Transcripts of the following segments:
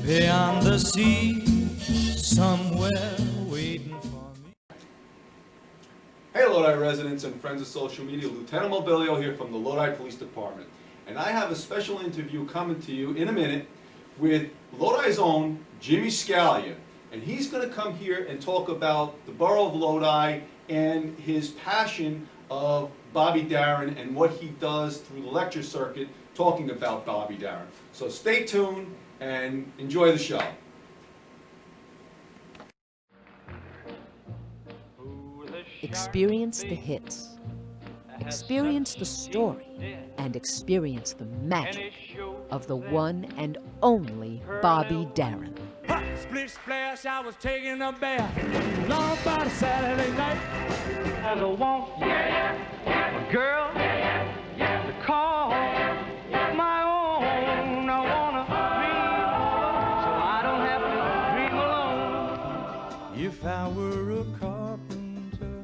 beyond the sea, somewhere waiting for me. Hey Lodi residents and friends of social media, Lieutenant Mobilio here from the Lodi Police Department. And I have a special interview coming to you in a minute with Lodi's own Jimmy Scalia. And he's going to come here and talk about the borough of Lodi and his passion of Bobby Darin and what he does through the lecture circuit talking about Bobby Darin. So stay tuned and enjoy the show. Experience the hits, experience the story, and experience the magic of the one and only Bobby Darin. Split splash, I was taking a bath long about a Saturday night. As I want a girl to call my own. I wanna dream alone, so I don't have to dream alone. If I were a carpenter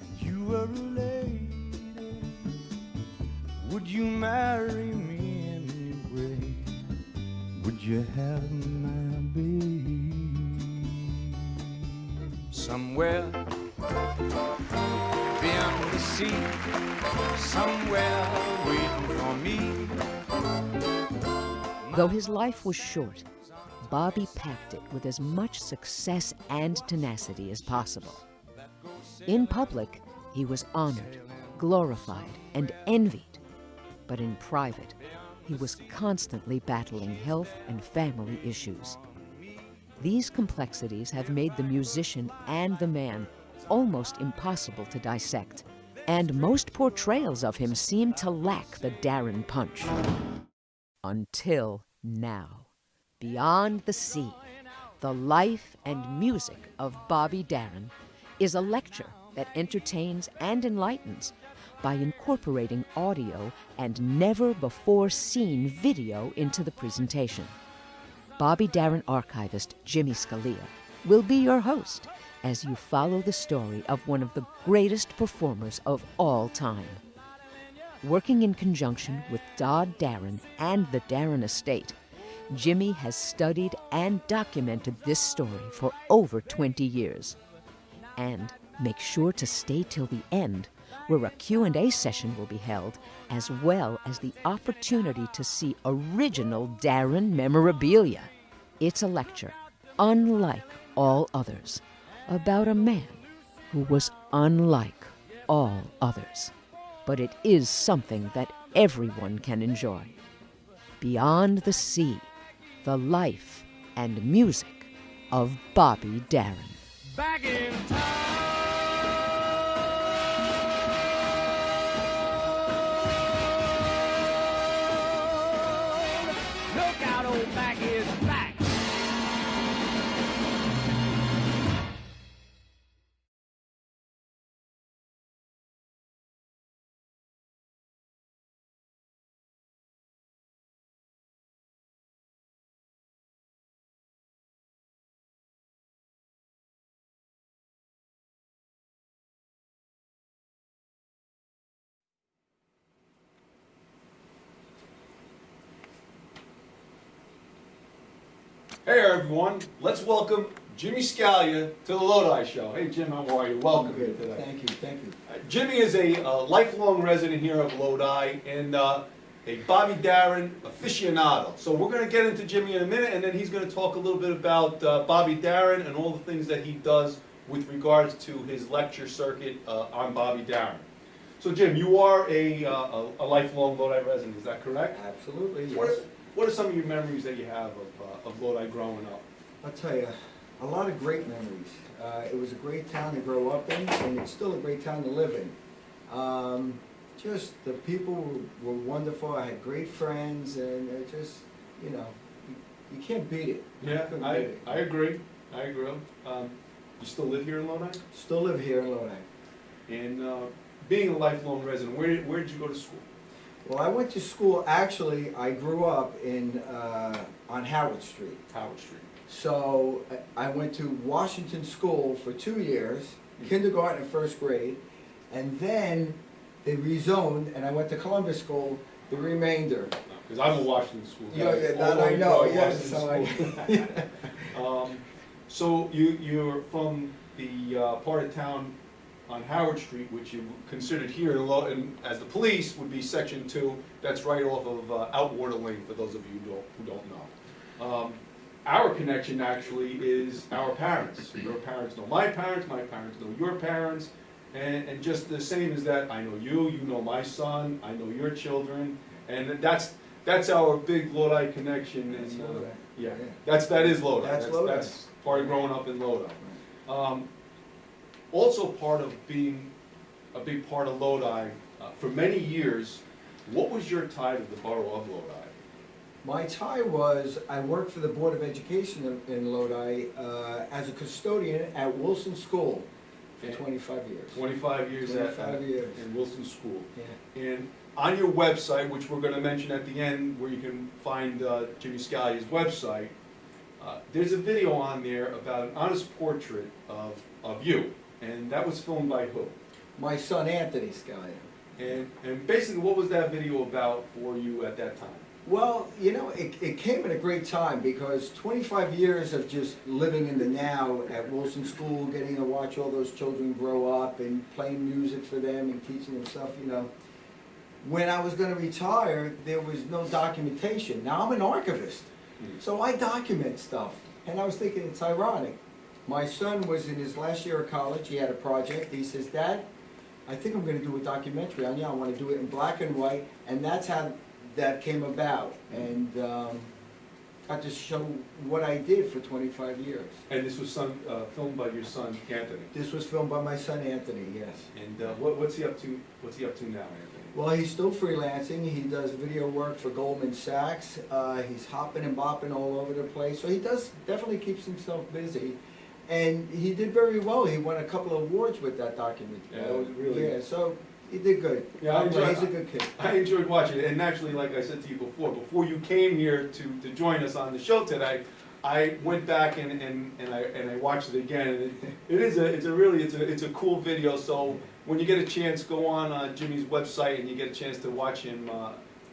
and you were a lady, would you marry me anyway? Would you have my baby? Somewhere beyond the sea, somewhere waiting for me. Though his life was short, Bobby packed it with as much success and tenacity as possible. In public, he was honored, glorified, and envied. But in private, he was constantly battling health and family issues. These complexities have made the musician and the man almost impossible to dissect, and most portrayals of him seem to lack the Darin punch. Until now. Beyond the Sea, the life and music of Bobby Darin is a lecture that entertains and enlightens by incorporating audio and never-before-seen video into the presentation. Bobby Darin archivist Jimmy Scalia will be your host as you follow the story of one of the greatest performers of all time. Working in conjunction with Dodd Darin and the Darin estate, Jimmy has studied and documented this story for over 20 years. And make sure to stay till the end, where a Q&A session will be held, as well as the opportunity to see original Darin memorabilia. It's a lecture, unlike all others, about a man who was unlike all others. But it is something that everyone can enjoy. Beyond the Sea, the life and music of Bobby Darin. Back in time. Look out, old back is back. Hey everyone, let's welcome Jimmy Scalia to the Lodi Show. Hey Jim, how are you? Welcome here today. Thank you. Jimmy is a lifelong resident here of Lodi and a Bobby Darin aficionado. So we're going to get into Jimmy in a minute, and then he's going to talk a little bit about Bobby Darin and all the things that he does with regards to his lecture circuit on Bobby Darin. So Jim, you are a lifelong Lodi resident, is that correct? Absolutely, yes. What are some of your memories that you have of Lodi growing up? I'll tell you, a lot of great memories. It was a great town to grow up in, and it's still a great town to live in. Just the people were wonderful. I had great friends, and it just, you can't beat it. Yeah, I agree. You still live here in Lodi? Still live here in Lodi. And being a lifelong resident, where did you go to school? Well, I went to school, actually, I grew up on Howard Street. Howard Street. So I went to Washington School for 2 years, kindergarten and first grade, and then they rezoned, and I went to Columbus School the remainder. Because I'm a Washington school guy. Yeah, that I know, yes. So you're from the part of town on Howard Street, which you considered here as the police would be Section 2. That's right off of Outwater Lane, for those of you who don't know. Our connection actually is our parents. Your parents know my parents know your parents, and just the same as that, I know you, you know my son, I know your children, and that's our big Lodi connection. That's And Lodi. yeah, that is Lodi. That's Lodi. That's part of growing up in Lodi. Also part of being a big part of Lodi, for many years, what was your tie to the borough of Lodi? My tie was, I worked for the Board of Education in Lodi as a custodian at Wilson School for 25 years. 25 years 25 years. in Wilson School. Yeah. And on your website, which we're going to mention at the end, where you can find Jimmy Scalia's website, there's a video on there about an honest portrait of you, and that was filmed by who? My son Anthony Scalia. And basically, what was that video about for you at that time? Well, you know, it came at a great time because 25 years of just living in the now at Wilson School, getting to watch all those children grow up and playing music for them and teaching them stuff, you know. When I was going to retire, there was no documentation. Now I'm an archivist, so I document stuff. And I was thinking, it's ironic. My son was in his last year of college. He had a project. He says, Dad, I think I'm going to do a documentary on you. I want to do it in black and white. And that's how that came about. And got to show what I did for 25 years. And this was filmed by your son, Anthony. This was filmed by my son, Anthony, yes. And what's he up to? What's he up to now, Anthony? Well, he's still freelancing. He does video work for Goldman Sachs. He's hopping and bopping all over the place. So he definitely keeps himself busy. And he did very well. He won a couple of awards with that document. Yeah, it was really Yeah, so he did good. Yeah, He's a good kid. I enjoyed watching it, and actually, like I said to you before you came here to join us on the show today, I went back and I watched it again. And it's a cool video. So when you get a chance, go on Jimmy's website and you get a chance to watch him.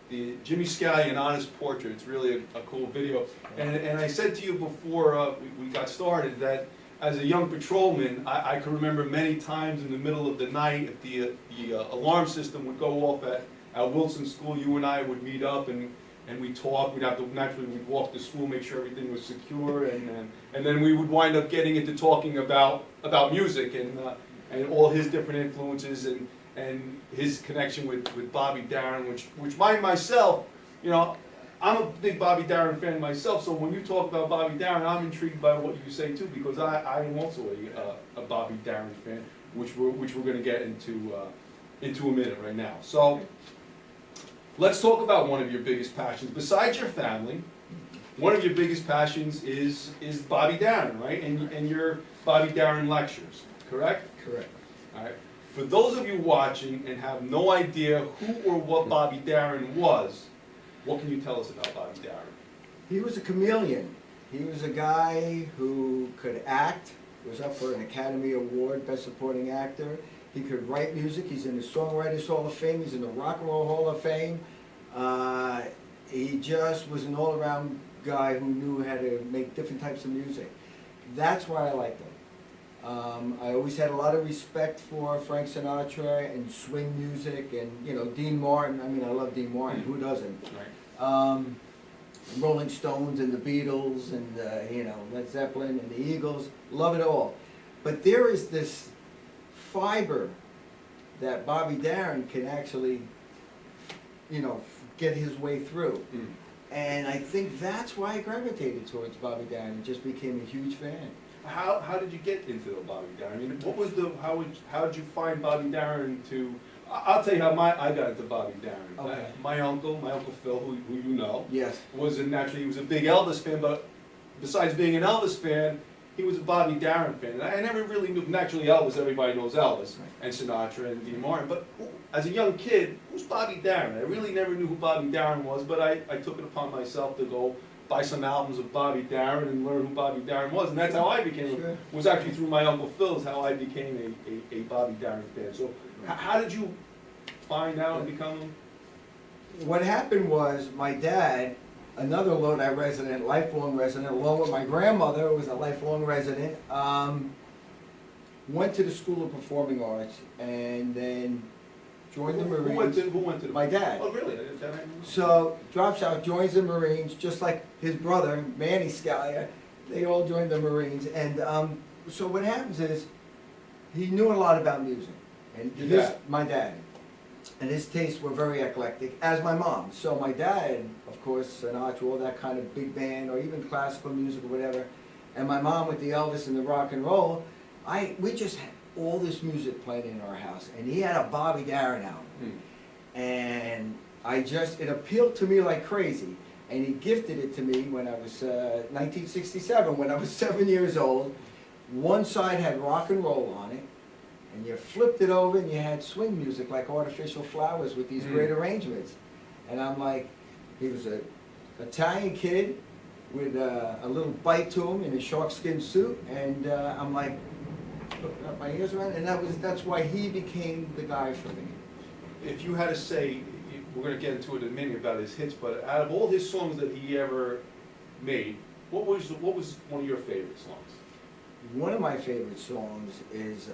The Jimmy Scalia, an honest portrait. It's really a cool video. And I said to you before we got started that as a young patrolman, I can remember many times in the middle of the night, if the alarm system would go off at Wilson School, you and I would meet up and we'd talk. We'd walk to school, make sure everything was secure, and then we would wind up getting into talking about music and all his different influences and his connection with Bobby Darin, which myself, you know, I'm a big Bobby Darin fan myself, so when you talk about Bobby Darin, I'm intrigued by what you say too, because I am also a Bobby Darin fan, which we're going to get into a minute right now. So let's talk about one of your biggest passions. Besides your family, one of your biggest passions is Bobby Darin, right? And your Bobby Darin lectures, correct? Correct. All right. For those of you watching and have no idea who or what Bobby Darin was, what can you tell us about Bobby Darin? He was a chameleon. He was a guy who could act, was up for an Academy Award, Best Supporting Actor. He could write music. He's in the Songwriters Hall of Fame. He's in the Rock and Roll Hall of Fame. He just was an all-around guy who knew how to make different types of music. That's why I liked him. I always had a lot of respect for Frank Sinatra and swing music and, you know, Dean Martin. I mean, I love Dean Martin. Who doesn't? Right. Rolling Stones and the Beatles and, you know, Led Zeppelin and the Eagles. Love it all. But there is this fiber that Bobby Darin can actually, you know, get his way through. Mm. And I think that's why I gravitated towards Bobby Darin and just became a huge fan. How did you get into the Bobby Darin? I mean, what was how did you find Bobby Darin to? I'll tell you how I got into Bobby Darin. Okay. My uncle Phil, who you know, Yes. he was a big Elvis fan, but besides being an Elvis fan, he was a Bobby Darin fan. And I never really knew. Naturally, Elvis, everybody knows Elvis, Right. and Sinatra and Dean Martin. But as a young kid, who's Bobby Darin? I really never knew who Bobby Darin was, but I took it upon myself to go buy some albums of Bobby Darin and learn who Bobby Darin was, and that's how I became. Sure. Was actually through my Uncle Phil's how I became a Bobby Darin fan. So how did you find out and become? what happened was my dad, another Lodi resident, lifelong resident, along with my grandmother, who was a lifelong resident, went to the School of Performing Arts and then joined the Marines. Who went to the... My dad. Oh, really? So drops out, joins the Marines, just like his brother, Manny Scalia. They all joined the Marines. And so what happens is, he knew a lot about music. And my dad. And his tastes were very eclectic, as my mom. So my dad, of course, Sinatra, all that kind of big band, or even classical music or whatever. And my mom with the Elvis and the rock and roll. We just had all this music playing in our house. And he had a Bobby Darin album. And it appealed to me like crazy. And he gifted it to me when I was 1967, when I was 7 years old. One side had rock and roll on it, and you flipped it over and you had swing music like Artificial Flowers with these great arrangements. And I'm like, he was an Italian kid with a little bite to him in a sharkskin suit, and I'm like, putting up my ears around, and that's why he became the guy for me. If you had to say, we're going to get into it in a minute about his hits, but out of all his songs that he ever made, what was one of your favorite songs? One of my favorite songs is,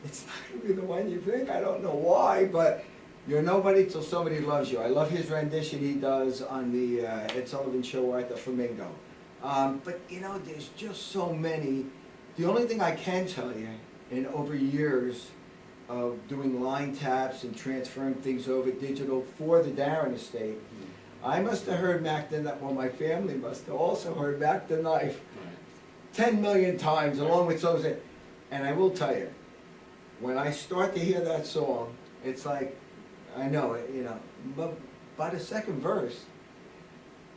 it's not going to be the one you think, I don't know why, but You're Nobody Till Somebody Loves You. I love his rendition he does on the Ed Sullivan Show at the Flamingo. But you know, there's just so many. The only thing I can tell you, in over years of doing line taps and transferring things over digital for the Darin estate, I must have heard Mac the Knife, well, my family must have also heard Mac the Knife 10 million times, along with songs that, and I will tell you, when I start to hear that song, it's like, I know it, you know, but by the second verse,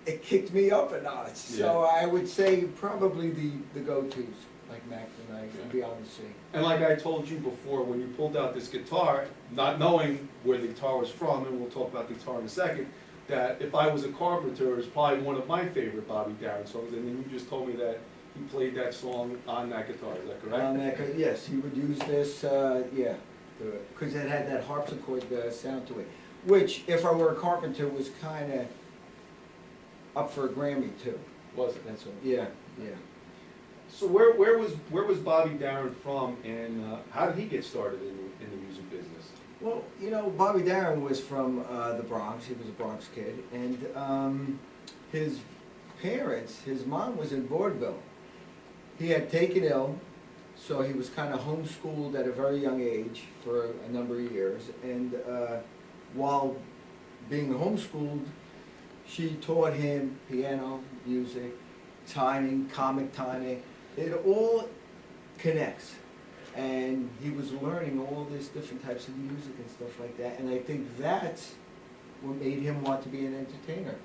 it kicked me up a notch. Yeah. So I would say probably the go-tos, like Mac the Knife and Beyond the Sea. And like I told you before, when you pulled out this guitar, not knowing where the guitar was from, and we'll talk about the guitar in a second, that If I Was a Carpenter is probably one of my favorite Bobby Darin songs, and then you just told me that he played that song on that guitar, is that correct? On that, yes, he would use this, because it had that harpsichord sound to it, which, If I Were a Carpenter, was kind of up for a Grammy too. Was it? That's what. Yeah. So where was Bobby Darin from, and how did he get started in the music business? Well, you know, Bobby Darin was from the Bronx. He was a Bronx kid, and his parents, his mom was in vaudeville. He had taken ill, so he was kind of homeschooled at a very young age for a number of years. And while being homeschooled, she taught him piano, music, timing, comic timing. It all connects. And he was learning all these different types of music and stuff like that. And I think that's what made him want to be an entertainer.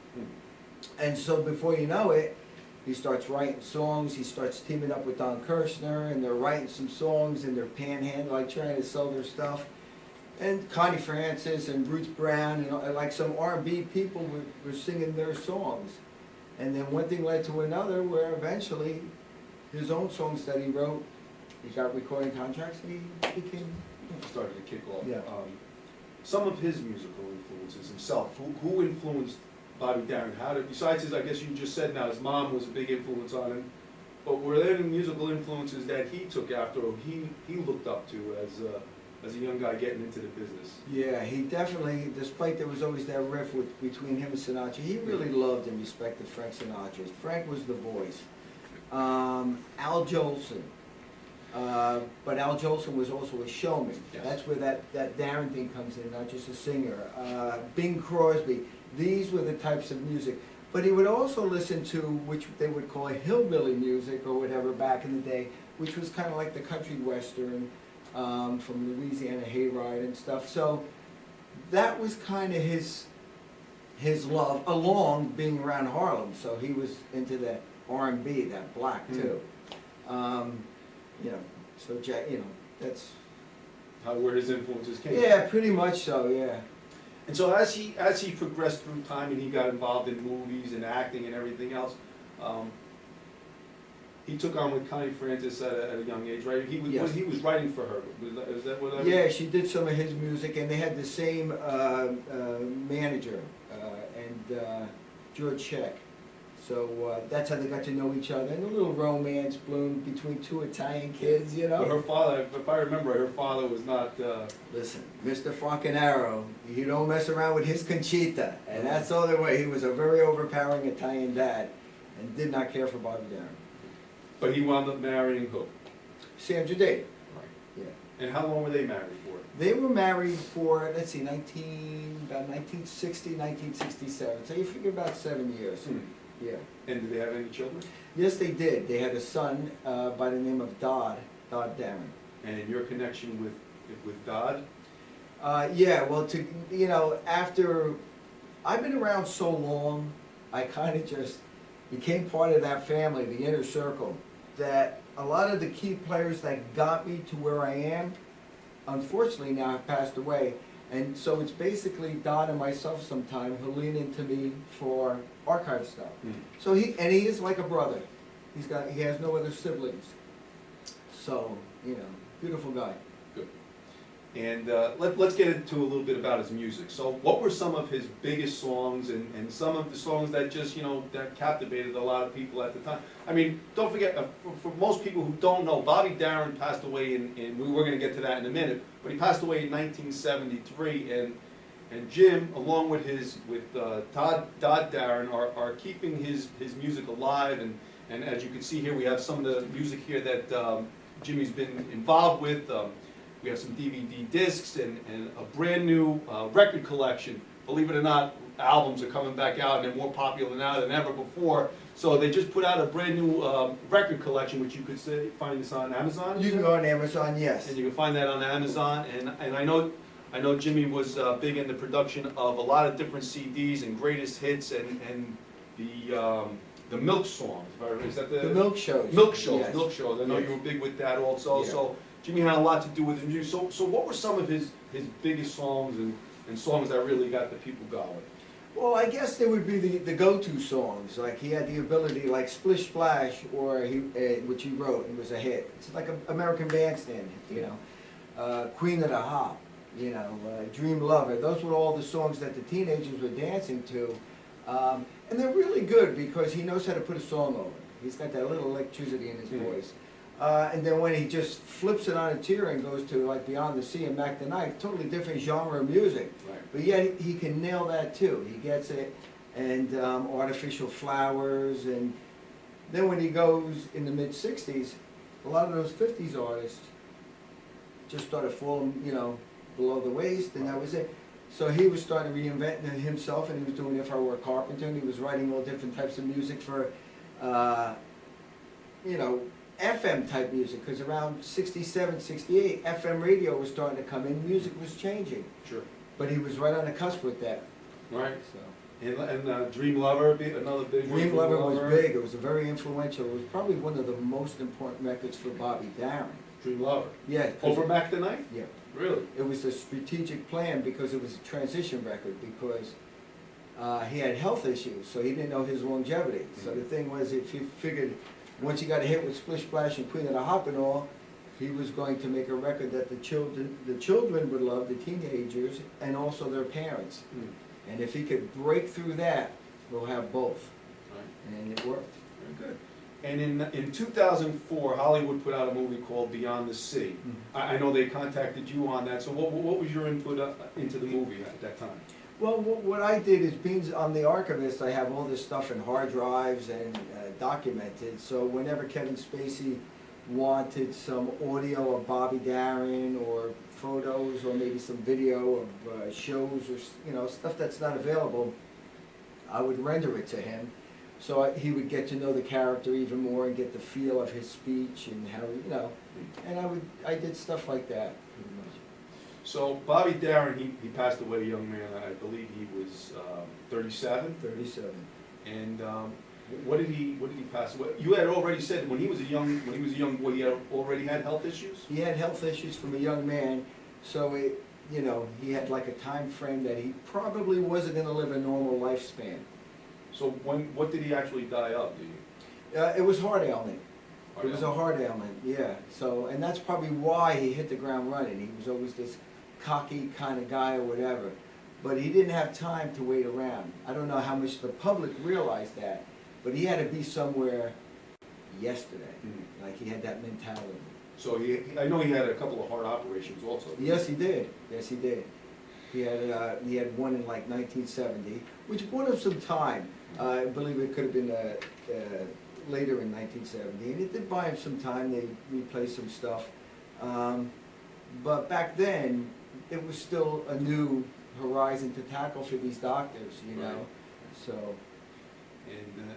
And so before you know it, he starts writing songs, he starts teaming up with Don Kirshner, and they're writing some songs, and they're panhandling, like trying to sell their stuff. And Connie Francis and Bruce Brown, and like some R&B people were singing their songs. And then one thing led to another, where eventually his own songs that he wrote, he got recording contracts, and he became... Started to kick off. Yeah. Some of his musical influences himself, who influenced Bobby Darin? Besides his, I guess you just said now, his mom was a big influence on him, but were there any musical influences that he took after, or he looked up to as a young guy getting into the business? Yeah, he definitely, despite there was always that riff between him and Sinatra, he really loved and respected Frank Sinatra. Frank was the voice. Al Jolson. But Al Jolson was also a showman. Yes. That's where that Darin thing comes in, not just a singer. Bing Crosby. These were the types of music. But he would also listen to, which they would call hillbilly music or whatever back in the day, which was kind of like the country western from Louisiana Hayride and stuff. So that was kind of his love, along being around Harlem. So he was into that R&B, that black too. You know, so you know, that's Where his influences came from? Yeah, pretty much so, yeah. And so as he progressed through time and he got involved in movies and acting and everything else, he took on with Connie Francis at a young age, right? He was writing for her. Is that what I mean? Yeah, she did some of his music, and they had the same manager, and George Sheck. So that's how they got to know each other, and a little romance bloomed between two Italian kids, you know. But her father, if I remember, her father was not. Listen, Mr. Francanaro, you don't mess around with his Conchita, and that's all the way. He was a very overpowering Italian dad, and did not care for Bobby Darin. But he wound up marrying who? Sandra Day. Right. Yeah. And how long were they married for? They were married for, let's see, about 1960, 1967. So you figure about 7 years. Yeah. And did they have any children? Yes, they did. They had a son by the name of Dodd Darin. And your connection with Dodd? Yeah, well, after I've been around so long, I kind of just became part of that family, the inner circle, that a lot of the key players that got me to where I am, unfortunately now have passed away. And so it's basically Don and myself sometime who lean into me for archive stuff. So he is like a brother. He has no other siblings. So, beautiful guy. Good. And let's get into a little bit about his music. So what were some of his biggest songs and some of the songs that just, that captivated a lot of people at the time? I mean, don't forget, for most people who don't know, Bobby Darin passed away we're going to get to that in a minute, but he passed away in 1973, and Jim, along with Dodd Darin, are keeping his music alive, and as you can see here, we have some of the music here that Jimmy's been involved with. We have some DVD discs and a brand new record collection. Believe it or not, albums are coming back out and they're more popular now than ever before. So they just put out a brand new record collection, which you could find this on Amazon. You can go on Amazon, yes. And you can find that on Amazon. And I know Jimmy was big in the production of a lot of different CDs and greatest hits and the Milk songs. Is that the Milk shows? Milk shows. Yes. Milk shows. I know Yes. you were big with that also. Yeah. So Jimmy had a lot to do with his music. So what were some of his biggest songs and songs that really got the people going? Well, I guess there would be the go-to songs. Like he had the ability, like Splish Splash, or which he wrote, it was a hit. It's like an American Bandstand, Queen of the Hop, Dream Lover. Those were all the songs that the teenagers were dancing to. And they're really good because he knows how to put a song over. He's got that little electricity in his voice. And then when he just flips it on a tier and goes to like Beyond the Sea and Mac the Knife, totally different genre of music. Right. But yet he can nail that too. He gets it. And Artificial Flowers. And then when he goes in the mid-60s, a lot of those 50s artists just started falling, below the waist, and that was it. So he was starting reinventing himself, and he was doing If I Were a Carpenter, and he was writing all different types of music for, FM type music, because around 67, 68, FM radio was starting to come in, music was changing. Sure. But he was right on the cusp with that. Right. So. And Dream Lover, another big one. Dream Lover was big, it was very influential, it was probably one of the most important records for Bobby Darin. Dream Lover. Yeah. Over Mac the Knife? Yeah. Really? It was a strategic plan because it was a transition record, because he had health issues, so he didn't know his longevity. So the thing was, if he figured once he got a hit with Splish Splash and Queen of the Hop and all, he was going to make a record that the children would love, the teenagers, and also their parents. And if he could break through that, we'll have both. Right. And it worked. Very good. And in 2004, Hollywood put out a movie called Beyond the Sea. I know they contacted you on that. So what was your input into the movie at that time? Well, what I did is, being I'm the archivist, I have all this stuff in hard drives and documented. So whenever Kevin Spacey wanted some audio of Bobby Darin, or photos, or maybe some video of shows, or stuff that's not available, I would render it to him. So he would get to know the character even more and get the feel of his speech and how, and I did stuff like that pretty much. So Bobby Darin, he passed away a young man. I believe he was 37. 37. And what did he pass away? You had already said when he was a young boy, he already had health issues. He had health issues from a young man, so he had like a time frame that he probably wasn't going to live a normal lifespan. So what did he actually die of? Do you? It was heart ailment. It was a heart ailment, yeah. So, and that's probably why he hit the ground running. He was always this cocky kind of guy or whatever. but he didn't have time to wait around. I don't know how much the public realized that, but he had to be somewhere yesterday. Like he had that mentality. So I know he had a couple of heart operations also. Yes, he did. Yes, he did. He had one in like 1970, which bought him some time. I believe it could have been later in 1970, and it did buy him some time. They replaced some stuff, but back then it was still a new horizon to tackle for these doctors, you know. Right. So. And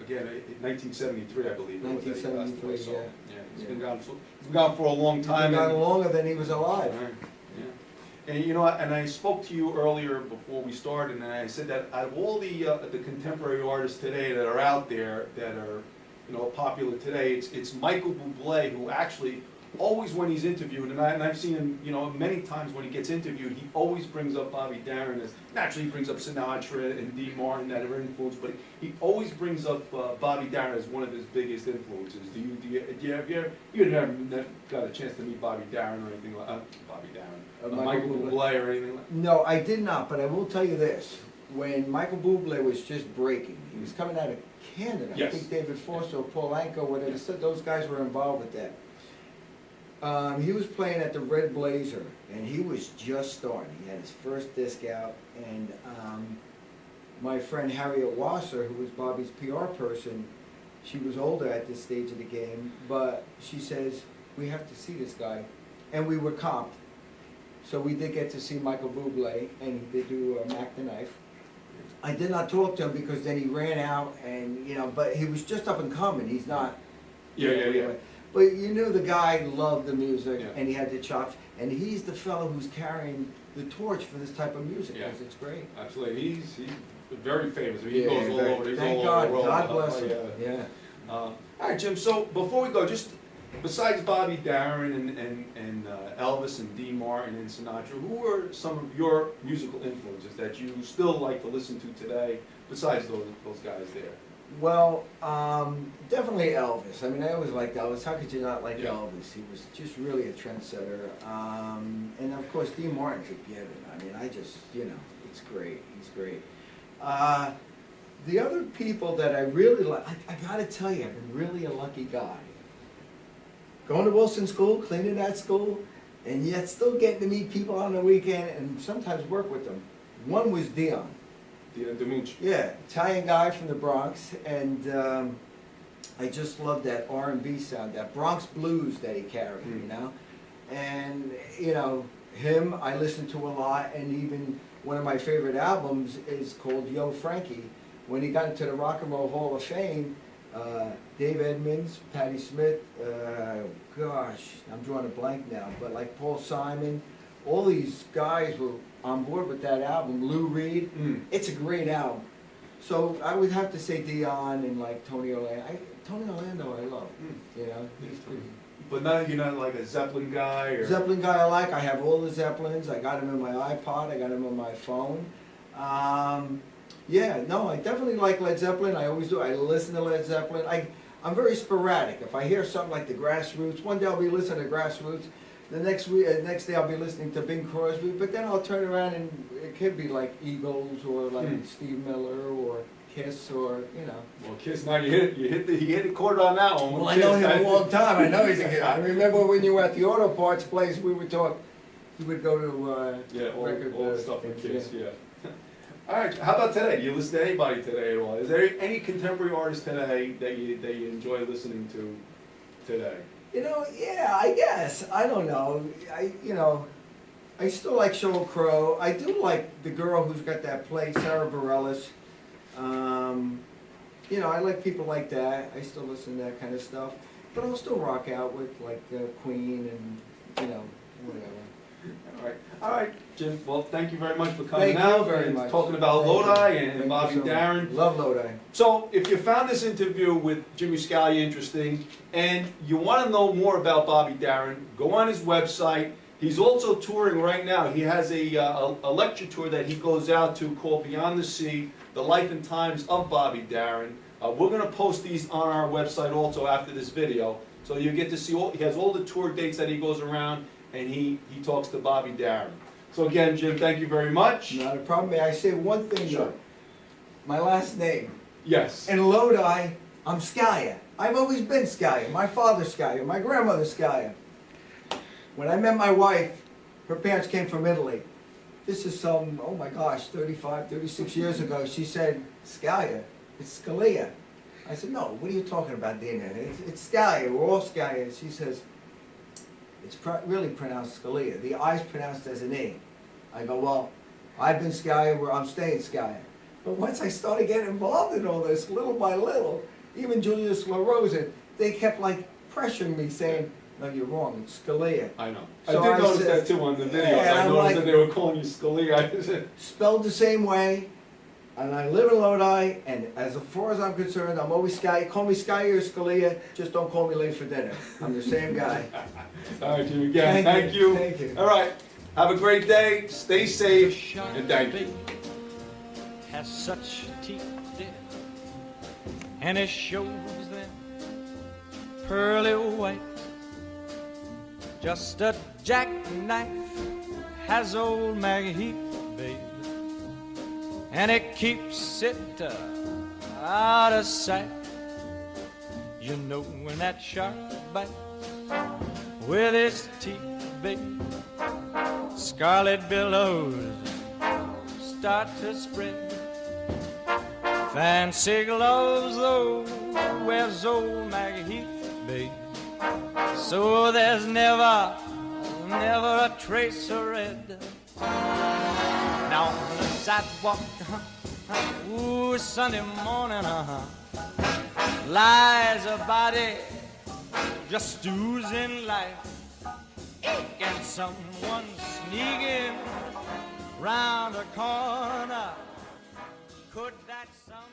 again, in 1973, I believe. 1973, so, yeah. He's been gone for a long time. He's been gone longer than he was alive. Right. Yeah. And you know, and I spoke to you earlier before we started, and I said that out of all the contemporary artists today that are out there that are, you know, popular today, it's Michael Bublé who actually always, when he's interviewed, and I've seen him, you know, many times when he gets interviewed, he always brings up Bobby Darin as, naturally he brings up Sinatra and Dean Martin that are influenced, but he always brings up Bobby Darin as one of his biggest influences. You never got a chance to meet Bobby Darin or anything like Bobby Darin, Michael Bublé or anything like that? No, I did not, but I will tell you this. When Michael Bublé was just breaking, he was coming out of Canada. Yes. I think David Foster or Paul Anka, whatever, said those guys were involved with that. He was playing at the Red Blazer, and he was just starting. He had his first disc out, and my friend Harriet Wasser, who was Bobby's PR person, she was older at this stage of the game, but she says, we have to see this guy. And we were comped. So we did get to see Michael Bublé, and he did do Mac the Knife. I did not talk to him because then he ran out, and, you know, but he was just up and coming. He's not. Yeah. But you knew the guy loved the music, Yeah. and he had the chops, and he's the fellow who's carrying the torch for this type of music, Yeah. because it's great. Absolutely. He's very famous. He Yeah, goes all very- over. He's thank all God. over the world. God bless him. Yeah. All right, Jim. So before we go, just besides Bobby Darin and Elvis and Dean Martin and Sinatra, who are some of your musical influences that you still like to listen to today? Besides those guys there. Well, definitely Elvis. I mean, I always liked Elvis. How could you not like Yeah. Elvis? He was just really a trendsetter. And of course, Dean Martin's a given. I mean, I just, you know, it's great. He's great. The other people that I really like, I gotta tell you, I've been really a lucky guy. Going to Wilson School, cleaning that school, and yet still getting to meet people on the weekend and sometimes work with them. One was Dion. DeMucci. Yeah, Italian guy from the Bronx, and I just love that R&B sound, that Bronx blues that he carried, you know? And, you know, him I listen to a lot, and even one of my favorite albums is called Yo Frankie. When he got into the Rock and Roll Hall of Fame, Dave Edmunds, Patti Smith, gosh, I'm drawing a blank now, but like Paul Simon, all these guys were on board with that album. Lou Reed, it's a great album. So I would have to say Dion and like Tony Orlando. Tony Orlando I love, you know, he's pretty. But now you're not like a Zeppelin guy or... Zeppelin guy I like. I have all the Zeppelins. I got them in my iPod. I got them on my phone. Yeah, no, I definitely like Led Zeppelin. I always do. I listen to Led Zeppelin. I'm very sporadic. If I hear something like the Grassroots, one day I'll be listening to Grassroots. The next day I'll be listening to Bing Crosby. But then I'll turn around and it could be like Eagles or like Steve Miller or Kiss or, you know. Well, Kiss, now you hit the chord on that one. Well, I know him a long time. I know he's a kid. I remember when you were at the auto parts place, we would talk. You would go to all the stuff with Kiss, yeah. All right, how about today? Do you listen to anybody today at all? Is there any contemporary artist today that you enjoy listening to today? You know, yeah, I guess. I don't know. I still like Sheryl Crow. I do like the girl who's got that play, Sarah Bareilles. You know, I like people like that. I still listen to that kind of stuff. But I'll still rock out with like Queen and, you know, whatever. All right, Jim. Well, thank you very much for coming Thank out you very and much. talking about Thank Lodi you. and Thank you Bobby so much. Darin. Love Lodi. So, if you found this interview with Jimmy Scalia interesting and you want to know more about Bobby Darin, go on his website. He's also touring right now. He has a lecture tour that he goes out to called Beyond the Sea, The Life and Times of Bobby Darin. We're going to post these on our website also after this video. So you get to see, he has all the tour dates that he goes around and he talks to Bobby Darin. So again, Jim, thank you very much. Not a problem. May I say one thing Sure. though? My last name. Yes. In Lodi, I'm Scalia. I've always been Scalia. My father's Scalia. My grandmother's Scalia. When I met my wife, her parents came from Italy. This is some, oh my gosh, 35, 36 years ago. She said, Scalia, it's Scalia. I said, no, what are you talking about, Dina? It's Scalia, we're all Scalia. She says, it's really pronounced Scalia. The I's pronounced as an E. I go, well, I've been Scalia, I'm staying Scalia. But once I started getting involved in all this, little by little, even Julius La Rosa, they kept like pressuring me saying, no, you're wrong, it's Scalia. I know. So I did I notice said- that too on the video. Yeah, I I'm noticed like- that they were calling you Scalia. I said, Spelled the same way, and I live in Lodi, and as far as I'm concerned, I'm always Scalia. Call me Scalia or Scalia, just don't call me late for dinner. I'm the same guy. all right, Jim, again, Thank thank you. you. Thank you. All right. Have a great day. Stay safe. And thank you. Has such teeth, dear, and it shows them pearly white. Just a jackknife has old Maggie Heath, babe, and it keeps it out of sight. You know when that shark bites with his teeth, babe, scarlet billows start to spread. Fancy gloves, though, wears old Maggie Heath, babe, so there's never a trace of red. Now on the sidewalk, ooh, Sunday morning, lies a body just oozing life, and someone sneaking round a corner. Could that some